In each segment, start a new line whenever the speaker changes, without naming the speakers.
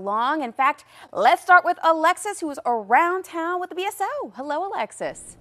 along. In fact, let's start with Alexis, who's around town with the BSO. Hello, Alexis.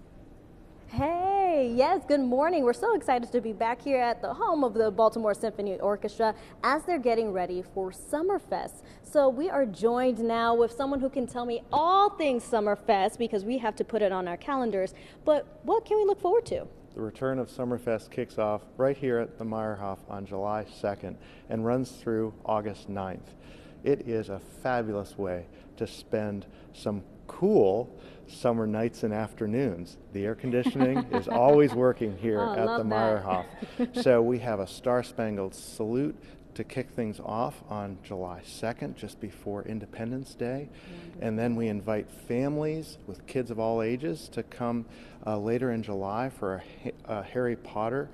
Hey, yes, good morning. We're so excited to be back here at the home of the Baltimore Symphony Orchestra as they're getting ready for Summerfest. So we are joined now with someone who can tell me all things Summerfest because we have to put it on our calendars. But what can we look forward to?
The return of Summerfest kicks off right here at the Meyerhoff on July 2nd and runs through August 9th. It is a fabulous way to spend some cool summer nights and afternoons. The air conditioning is always working here at the Meyerhoff. So we have a Star-Spangled Salute to kick things off on July 2nd, just before Independence Day. And then we invite families with kids of all ages to come later in July for a Harry Potter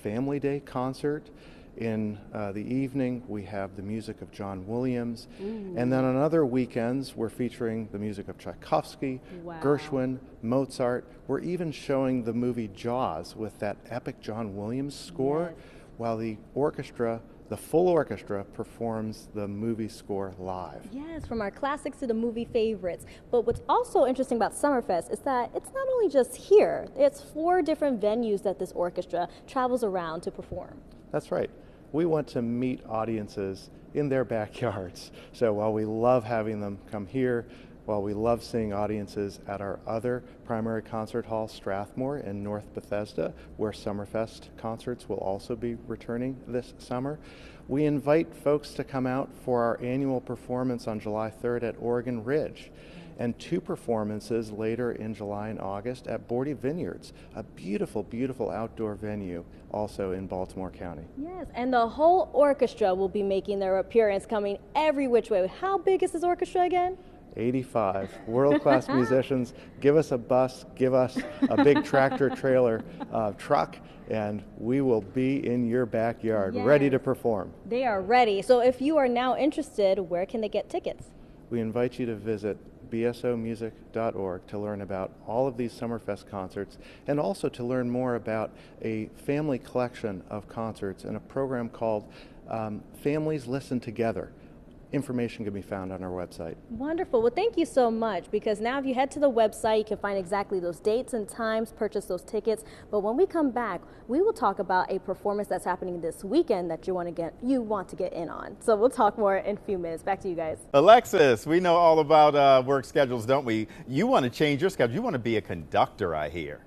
Family Day concert. In the evening, we have the music of John Williams. And then on other weekends, we're featuring the music of Tchaikovsky, Gershwin, Mozart. We're even showing the movie Jaws with that epic John Williams score, while the orchestra, the full orchestra, performs the movie score live.
Yes, from our classics to the movie favorites. But what's also interesting about Summerfest is that it's not only just here. It's 4 different venues that this orchestra travels around to perform.
That's right. We want to meet audiences in their backyards. So while we love having them come here, while we love seeing audiences at our other primary concert hall, Strathmore in North Bethesda, where Summerfest concerts will also be returning this summer, we invite folks to come out for our annual performance on July 3rd at Oregon Ridge, and 2 performances later in July and August at Bordy Vineyards, a beautiful, beautiful outdoor venue also in Baltimore County.
Yes, and the whole orchestra will be making their appearance, coming every which way. How big is this orchestra again?
85 world-class musicians. Give us a bus, give us a big tractor trailer truck, and we will be in your backyard, ready to perform.
They are ready. So if you are now interested, where can they get tickets?
We invite you to visit bsomusic.org to learn about all of these Summerfest concerts, and also to learn more about a family collection of concerts and a program called Families Listen Together. Information can be found on our website.
Wonderful. Well, thank you so much, because now if you head to the website, you can find exactly those dates and times, purchase those tickets. But when we come back, we will talk about a performance that's happening this weekend that you want to get in on. So we'll talk more in a few minutes. Back to you guys.
Alexis, we know all about work schedules, don't we? You want to change your schedule. You want to be a conductor, I hear.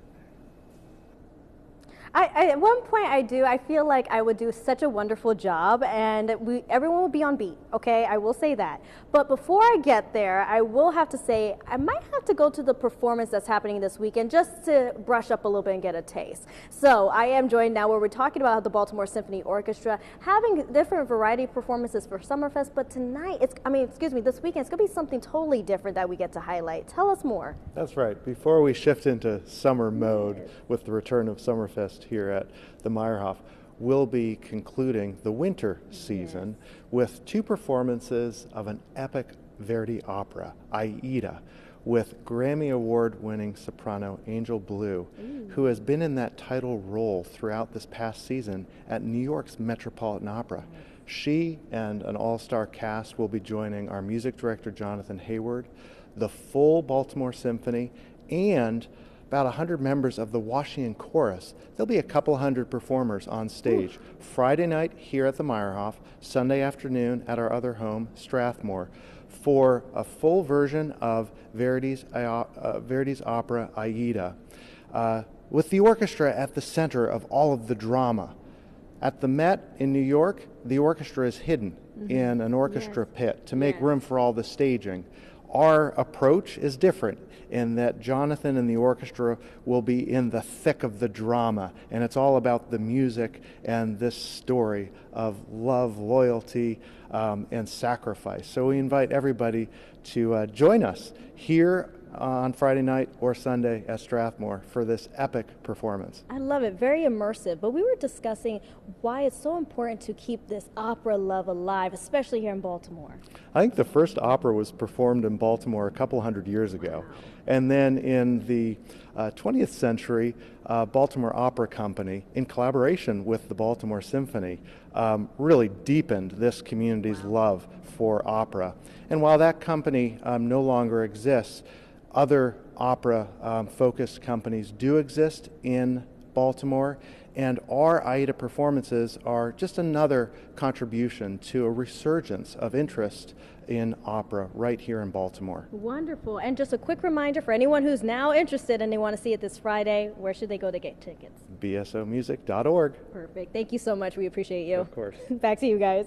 At one point I do. I feel like I would do such a wonderful job, and everyone would be on beat, okay? I will say that. But before I get there, I will have to say I might have to go to the performance that's happening this weekend just to brush up a little bit and get a taste. So I am joined now where we're talking about the Baltimore Symphony Orchestra having different variety of performances for Summerfest, but tonight, this weekend, it's going to be something totally different that we get to highlight. Tell us more.
That's right. Before we shift into summer mode with the return of Summerfest here at the Meyerhoff, we'll be concluding the winter season with 2 performances of an epic Verdi opera, Aida, with Grammy Award-winning soprano Angel Blue, who has been in that title role throughout this past season at New York's Metropolitan Opera. She and an all-star cast will be joining our music director, Jonathan Hayward, the full Baltimore Symphony, and about 100 members of the Washington Chorus. There'll be a couple hundred performers on stage. Friday night here at the Meyerhoff, Sunday afternoon at our other home, Strathmore, for a full version of Verdi's opera Aida, with the orchestra at the center of all of the drama. At the Met in New York, the orchestra is hidden in an orchestra pit to make room for all the staging. Our approach is different in that Jonathan and the orchestra will be in the thick of the drama, and it's all about the music and this story of love, loyalty, and sacrifice. So we invite everybody to join us here on Friday night or Sunday at Strathmore for this epic performance.
I love it, very immersive. But we were discussing why it's so important to keep this opera love alive, especially here in Baltimore.
I think the first opera was performed in Baltimore a couple hundred years ago. And then in the 20th century, Baltimore Opera Company, in collaboration with the Baltimore Symphony, really deepened this community's love for opera. And while that company no longer exists, other opera-focused companies do exist in Baltimore, and our AIDA performances are just another contribution to a resurgence of interest in opera right here in Baltimore.
Wonderful. And just a quick reminder for anyone who's now interested and they want to see it this Friday, where should they go to get tickets?
bsomusic.org.
Perfect. Thank you so much. We appreciate you.
Of course.
Back to you guys.